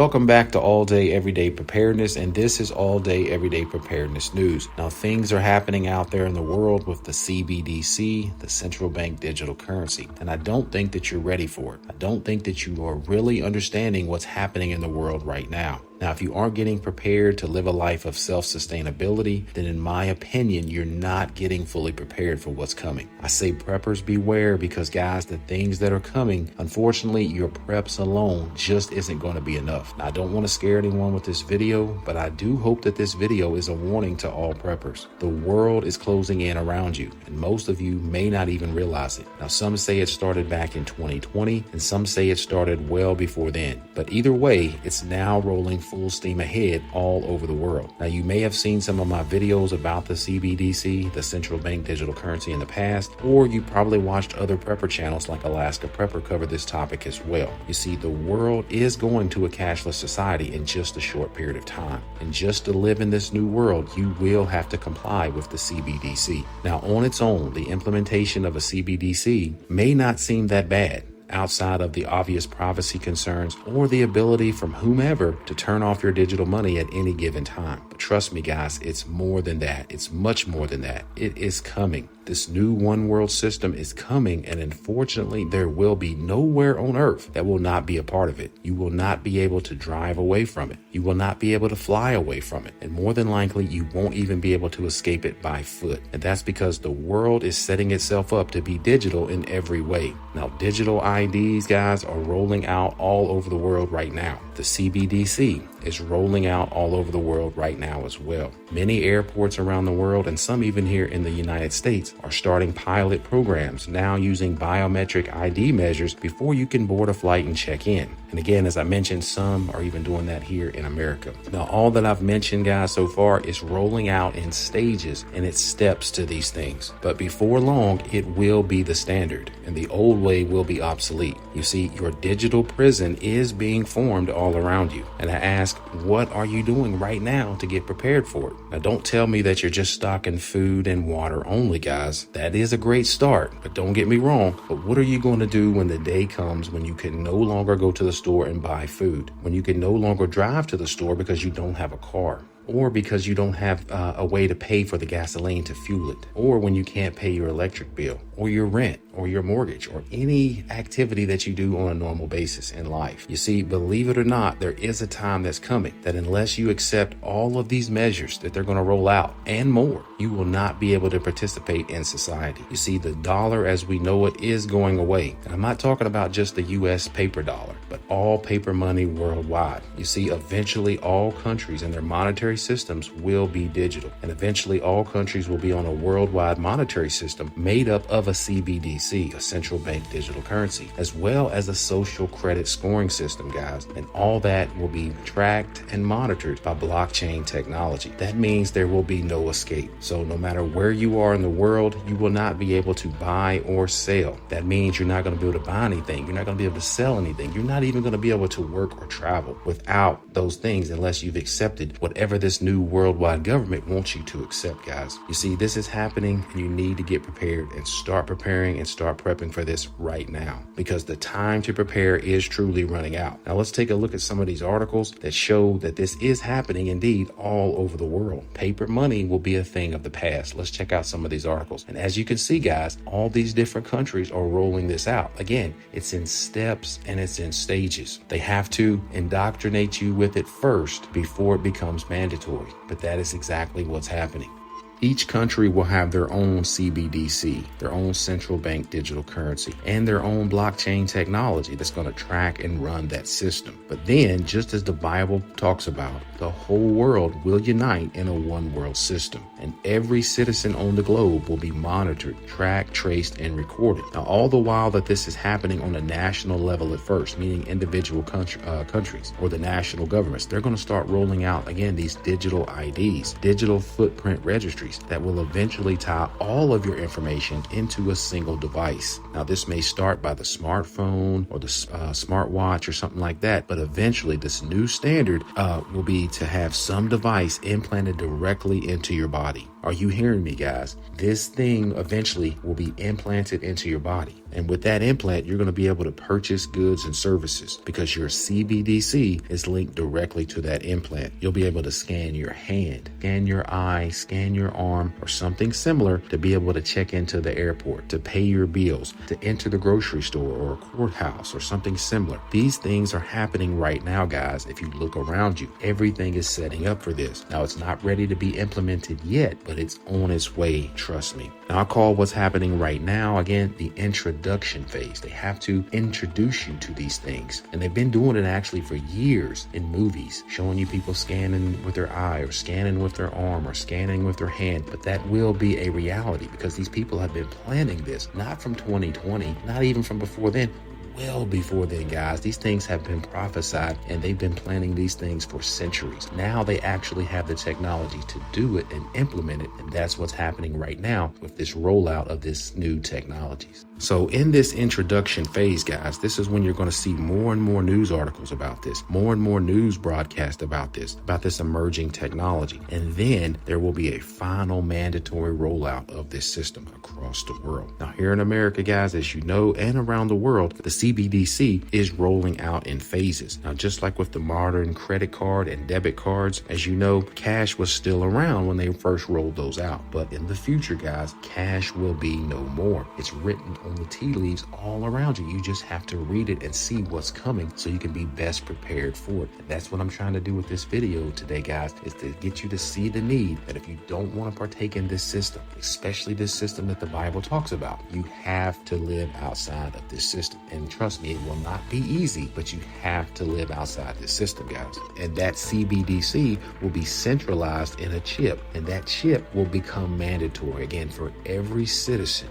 Welcome back to All Day Everyday Preparedness, and this is All Day Everyday Preparedness News. Now, things are happening out there in the world with the CBDC, the central bank digital currency, and I don't think that you're ready for it. I don't think that you are really understanding what's happening in the world right now. Now, if you aren't getting prepared to live a life of self-sustainability, then in my opinion, you're not getting fully prepared for what's coming. I say preppers beware because, guys, the things that are coming, unfortunately, your preps alone just isn't going to be enough. Now, I don't want to scare anyone with this video, but I do hope that this video is a warning to all preppers. The world is closing in around you, and most of you may not even realize it. Now, some say it started back in 2020, and some say it started well before then. But either way, it's now rolling full steam ahead all over the world. Now, you may have seen some of my videos about the CBDC, the central bank digital currency, in the past, or you probably watched other prepper channels like Alaska Prepper cover this topic as well. You see, the world is going to a cashless society in just a short period of time. And just to live in this new world, you will have to comply with the CBDC. Now, on its own, the implementation of a CBDC may not seem that bad, outside of the obvious privacy concerns or the ability from whomever to turn off your digital money at any given time. But trust me, guys, it's more than that. It's much more than that. It is coming. This new one world system is coming, and unfortunately, there will be nowhere on earth that will not be a part of it. You will not be able to drive away from it. You will not be able to fly away from it. And more than likely, you won't even be able to escape it by foot. And that's because the world is setting itself up to be digital in every way. Now, digital IDs, guys, are rolling out all over the world right now. The CBDC is rolling out all over the world right now as well. Many airports around the world, and some even here in the United States, are starting pilot programs now using biometric ID measures before you can board a flight and check in. And again, as I mentioned, some are even doing that here in America. Now, all that I've mentioned, guys, so far is rolling out in stages, and it's steps to these things. But before long, it will be the standard, and the old way will be obsolete. You see, your digital prison is being formed all around you. And I ask, what are you doing right now to get prepared for it? Now, don't tell me that you're just stocking food and water only, guys. That is a great start, but don't get me wrong. But what are you going to do when the day comes when you can no longer go to the store and buy food, when you can no longer drive to the store because you don't have a car, or because you don't have a way to pay for the gasoline to fuel it, or when you can't pay your electric bill or your rent or your mortgage or any activity that you do on a normal basis in life? You see, believe it or not, there is a time that's coming that unless you accept all of these measures that they're going to roll out and more, you will not be able to participate in society. You see, the dollar as we know it is going away. And I'm not talking about just the US paper dollar, but all paper money worldwide. You see, eventually all countries and their monetary systems will be digital, and eventually all countries will be on a worldwide monetary system made up of a CBDC, a central bank digital currency, as well as a social credit scoring system, guys. And all that will be tracked and monitored by blockchain technology. That means there will be no escape. So no matter where you are in the world, you will not be able to buy or sell. That means you're not going to be able to buy anything. You're not going to be able to sell anything. You're not even going to be able to work or travel without those things unless you've accepted whatever this new worldwide government wants you to accept, guys. You see, this is happening, and you need to get prepared and start preparing and start prepping for this right now, because the time to prepare is truly running out. Now, let's take a look at some of these articles that show that this is happening indeed all over the world. Paper money will be a thing of the past. Let's check out some of these articles. And as you can see, guys, all these different countries are rolling this out. Again, it's in steps and it's in stages. They have to indoctrinate you with it first before it becomes mandatory. But that is exactly what's happening. Each country will have their own CBDC, their own central bank digital currency, and their own blockchain technology that's going to track and run that system. But then, just as the Bible talks about, the whole world will unite in a one world system, and every citizen on the globe will be monitored, tracked, traced, and recorded. Now, all the while that this is happening on a national level at first, meaning individual countries or the national governments, they're going to start rolling out, again, these digital IDs, digital footprint registries, that will eventually tie all of your information into a single device. Now, this may start by the smartphone or the smartwatch or something like that, but eventually this new standard will be to have some device implanted directly into your body. Are you hearing me, guys? This thing eventually will be implanted into your body. And with that implant, you're going to be able to purchase goods and services because your CBDC is linked directly to that implant. You'll be able to scan your hand, scan your eye, scan your arm, or something similar to be able to check into the airport, to pay your bills, to enter the grocery store or a courthouse or something similar. These things are happening right now, guys. If you look around you, everything is setting up for this. Now, it's not ready to be implemented yet, but it's on its way, trust me. Now, I call what's happening right now, again, the introduction phase. They have to introduce you to these things. And they've been doing it actually for years in movies, showing you people scanning with their eye or scanning with their arm or scanning with their hand. But that will be a reality because these people have been planning this, not from 2020, not even from before then. Well before then, guys. These things have been prophesied and they've been planning these things for centuries. Now they actually have the technology to do it and implement it. And that's what's happening right now with this rollout of this new technologies. So in this introduction phase, guys, this is when you're going to see more and more news articles about this, more and more news broadcast about this emerging technology. And then there will be a final mandatory rollout of this system across the world. Now, here in America, guys, as you know, and around the world, the CBDC is rolling out in phases. Now, just like with the modern credit card and debit cards, as you know, cash was still around when they first rolled those out. But in the future, guys, cash will be no more. It's written on the tea leaves all around you. You just have to read it and see what's coming so you can be best prepared for it. And that's what I'm trying to do with this video today, guys, is to get you to see the need that if you don't want to partake in this system, especially this system that the Bible talks about, you have to live outside of this system. And trust me, it will not be easy, but you have to live outside this system, guys. And that CBDC will be centralized in a chip, and that chip will become mandatory again for every citizen,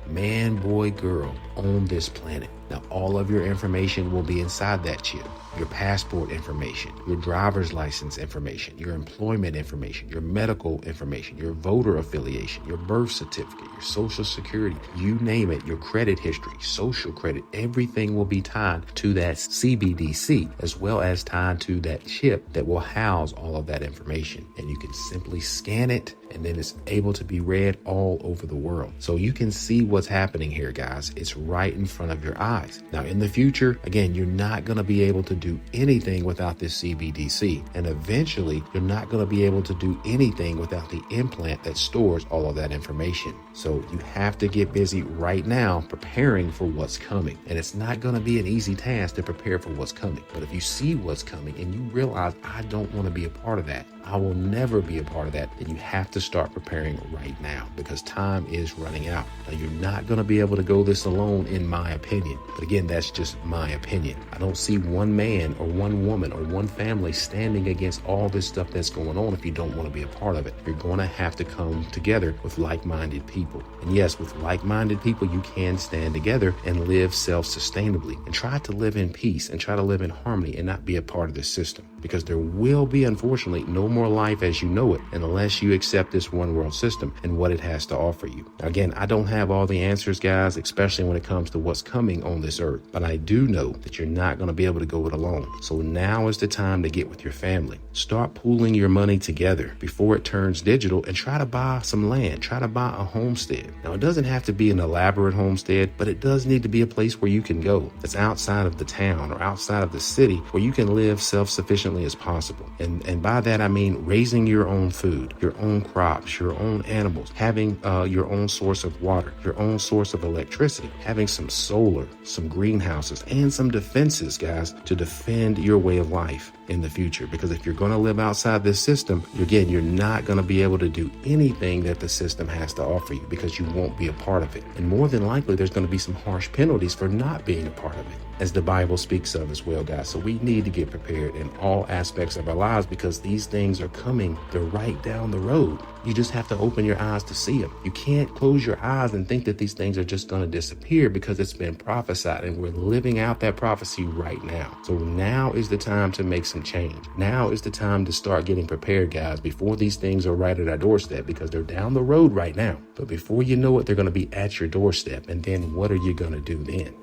man, boy, girl on this planet. Now, all of your information will be inside that chip. Your passport information, your driver's license information, your employment information, your medical information, your voter affiliation, your birth certificate, your social security, you name it, your credit history, social credit, everything will be tied to that CBDC, as well as tied to that chip that will house all of that information. And you can simply scan it, and then it's able to be read all over the world. So you can see what's happening here, guys. It's right in front of your eyes. Now, in the future, again, you're not going to be able to do anything without this CBDC. And eventually, you're not going to be able to do anything without the implant that stores all of that information. So you have to get busy right now preparing for what's coming. And it's not going to be an easy task to prepare for what's coming. But if you see what's coming and you realize, I don't want to be a part of that, I will never be a part of that, then you have to start preparing right now because time is running out. Now, you're not going to be able to go this alone, in my opinion. But again, that's just my opinion. I don't see one man or one woman or one family standing against all this stuff that's going on if you don't want to be a part of it. You're going to have to come together with like-minded people. And yes, with like-minded people, you can stand together and live self-sustainably and try to live in peace and try to live in harmony and not be a part of this system. Because there will be, unfortunately, no more life as you know it unless you accept this one world system and what it has to offer you. Again, I don't have all the answers, guys, especially when it comes to what's coming on this earth. But I do know that you're not going to be able to go it alone. So now is the time to get with your family. Start pooling your money together before it turns digital and try to buy some land. Try to buy a homestead. Now, it doesn't have to be an elaborate homestead, but it does need to be a place where you can go that's outside of the town or outside of the city where you can live self-sufficiently as possible. And by that, I mean raising your own food, your own crops, your own animals, having your own source of water, your own source of electricity, having some solar, some greenhouses, and some defenses, guys, to defend your way of life in the future. Because if you're going to live outside this system, again, you're not going to be able to do anything that the system has to offer you because you won't be a part of it. And more than likely, there's going to be some harsh penalties for not being a part of it, as the Bible speaks of as well, guys. So we need to get prepared in all aspects of our lives because these things are coming. They're right down the road. You just have to open your eyes to see them. You can't close your eyes and think that these things are just going to disappear because it's been prophesied and we're living out that prophecy right now. So now is the time to make some change. Now is the time to start getting prepared, guys, before these things are right at our doorstep because they're down the road right now. But before you know it, they're going to be at your doorstep. And then what are you going to do then?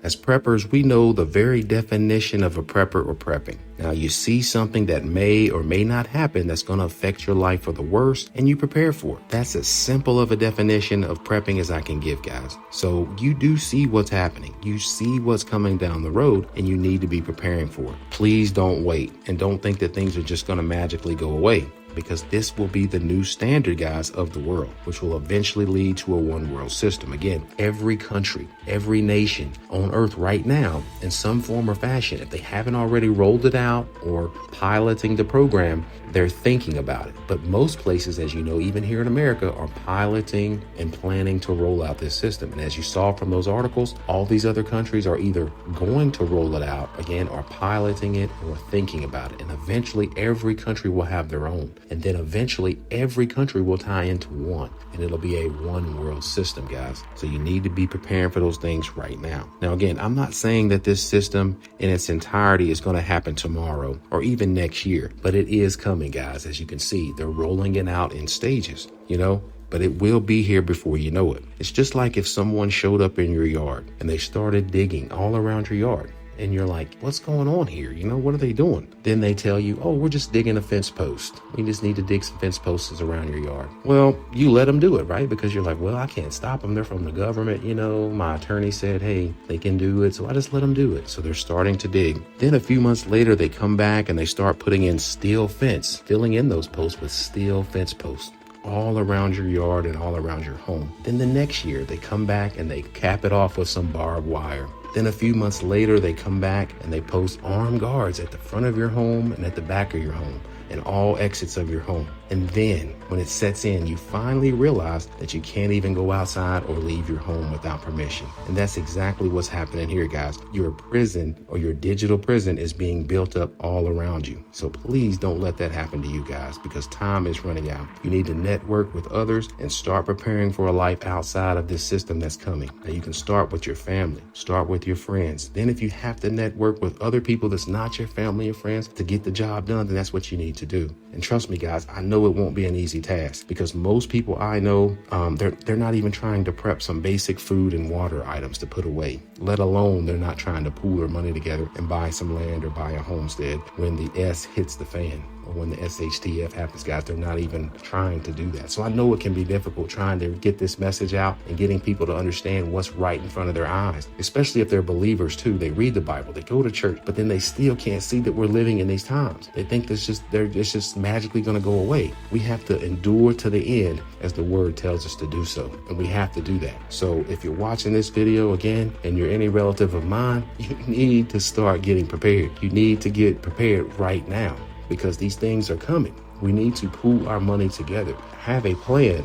As preppers, we know the very definition of a prepper or prepping. Now, you see something that may or may not happen that's going to affect your life for the worse, and you prepare for it. That's as simple of a definition of prepping as I can give, guys. So you do see what's happening. You see what's coming down the road, and you need to be preparing for it. Please don't wait, and don't think that things are just going to magically go away, because this will be the new standard, guys, of the world, which will eventually lead to a one world system. Again, every country, every nation on earth right now, in some form or fashion, if they haven't already rolled it out or piloting the program, they're thinking about it. But most places, as you know, even here in America, are piloting and planning to roll out this system. And as you saw from those articles, all these other countries are either going to roll it out again, or piloting it, or thinking about it. And eventually every country will have their own. And then eventually every country will tie into one, and it'll be a one world system, guys. So you need to be preparing for those things right now. Now, again, I'm not saying that this system in its entirety is going to happen tomorrow or even next year, but it is coming, guys. As you can see, they're rolling it out in stages, but it will be here before you know it. It's just like if someone showed up in your yard and they started digging all around your yard. And you're like, what's going on here? What are they doing? Then they tell you, oh, we're just digging a fence post. We just need to dig some fence posts around your yard. Well, you let them do it, right? Because you're like, well, I can't stop them. They're from the government. My attorney said, hey, they can do it. So I just let them do it. So they're starting to dig. Then a few months later, they come back and they start putting in steel fence, filling in those posts with steel fence posts all around your yard and all around your home. Then the next year, they come back and they cap it off with some barbed wire. Then a few months later, they come back and they post armed guards at the front of your home and at the back of your home and all exits of your home. And then when it sets in, you finally realize that you can't even go outside or leave your home without permission. And that's exactly what's happening here, guys. Your prison, or your digital prison, is being built up all around you. So please don't let that happen to you guys, because time is running out. You need to network with others and start preparing for a life outside of this system that's coming. Now, you can start with your family, start with your friends. Then if you have to network with other people that's not your family and friends to get the job done, then that's what you need to do. And trust me, guys, I know it won't be an easy task, because most people I know, they're not even trying to prep some basic food and water items to put away, let alone they're not trying to pool their money together and buy some land or buy a homestead when the S hits the fan. Or when the Shtf happens, guys, they're not even trying to do that. So I know it can be difficult trying to get this message out and getting people to understand what's right in front of their eyes, especially if they're believers too. They read the Bible, they go to church, but then they still can't see that we're living in these times. They think it's just magically going to go away. We have to endure to the end, as the word tells us to do so. And we have to do that. So if you're watching this video again and you're any relative of mine, you need to start getting prepared. You need to get prepared right now, because these things are coming. We need to pool our money together, have a plan.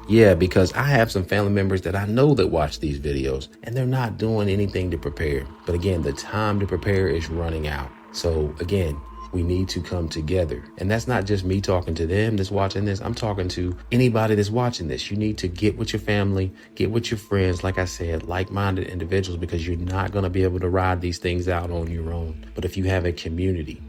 Yeah, because I have some family members that I know that watch these videos and they're not doing anything to prepare. But again, the time to prepare is running out. So again, we need to come together. And that's not just me talking to them that's watching this. I'm talking to anybody that's watching this. You need to get with your family, get with your friends, like I said, like-minded individuals, because you're not going to be able to ride these things out on your own. But if you have a community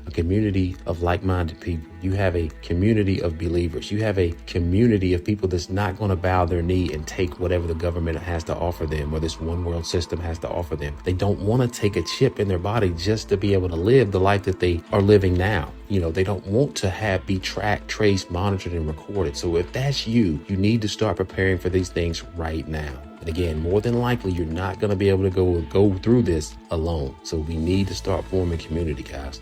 of like-minded people, you have a community of believers, you have a community of people that's not going to bow their knee and take whatever the government has to offer them, or this one world system has to offer them. They don't want to take a chip in their body just to be able to live the life that they are living now. They don't want to be tracked, traced, monitored, and recorded. So if that's you need to start preparing for these things right now. And again, more than likely, you're not going to be able to go through this alone. So we need to start forming community, guys.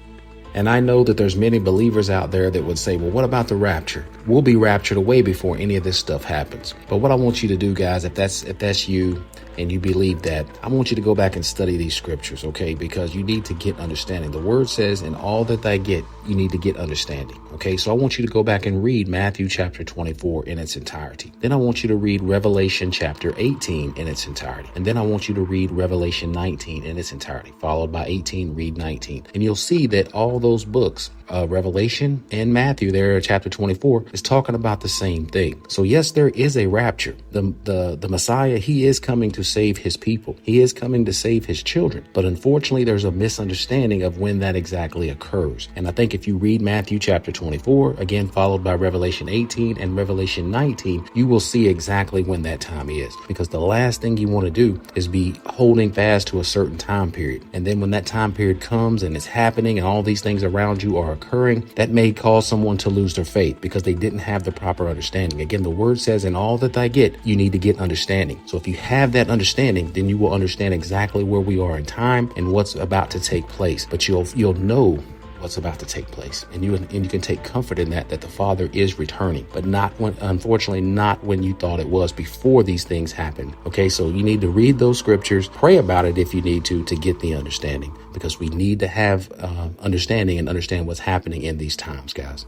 And I know that there's many believers out there that would say, well, what about the rapture? We'll be raptured away before any of this stuff happens. But what I want you to do, guys, if that's you and you believe that, I want you to go back and study these scriptures, okay? Because you need to get understanding. The word says, in all that I get, you need to get understanding, okay? So I want you to go back and read Matthew chapter 24 in its entirety. Then I want you to read Revelation chapter 18 in its entirety. And then I want you to read Revelation 19 in its entirety. Followed by 18, read 19. And you'll see that all those books, Revelation and Matthew, there chapter 24, is talking about the same thing. So yes, there is a rapture. The Messiah, he is coming to save his people. He is coming to save his children. But unfortunately, there's a misunderstanding of when that exactly occurs. And I think if you read Matthew chapter 24, again, followed by Revelation 18 and Revelation 19, you will see exactly when that time is. Because the last thing you want to do is be holding fast to a certain time period. And then when that time period comes and it's happening and all these things around you are occurring, that may cause someone to lose their faith because they didn't have the proper understanding. Again, the word says, in all that I get, you need to get understanding. So if you have that understanding, then you will understand exactly where we are in time and what's about to take place. But you'll know what's about to take place. And you can take comfort in that the Father is returning, but unfortunately, not when you thought it was before these things happened. Okay, so you need to read those scriptures, pray about it if you need to get the understanding, because we need to have understanding and understand what's happening in these times, guys.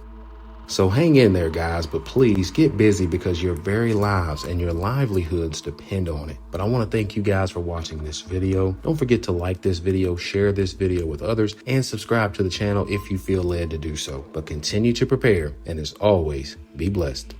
So hang in there, guys, but please get busy because your very lives and your livelihoods depend on it. But I want to thank you guys for watching this video. Don't forget to like this video, share this video with others, and subscribe to the channel if you feel led to do so. But continue to prepare, and as always, be blessed.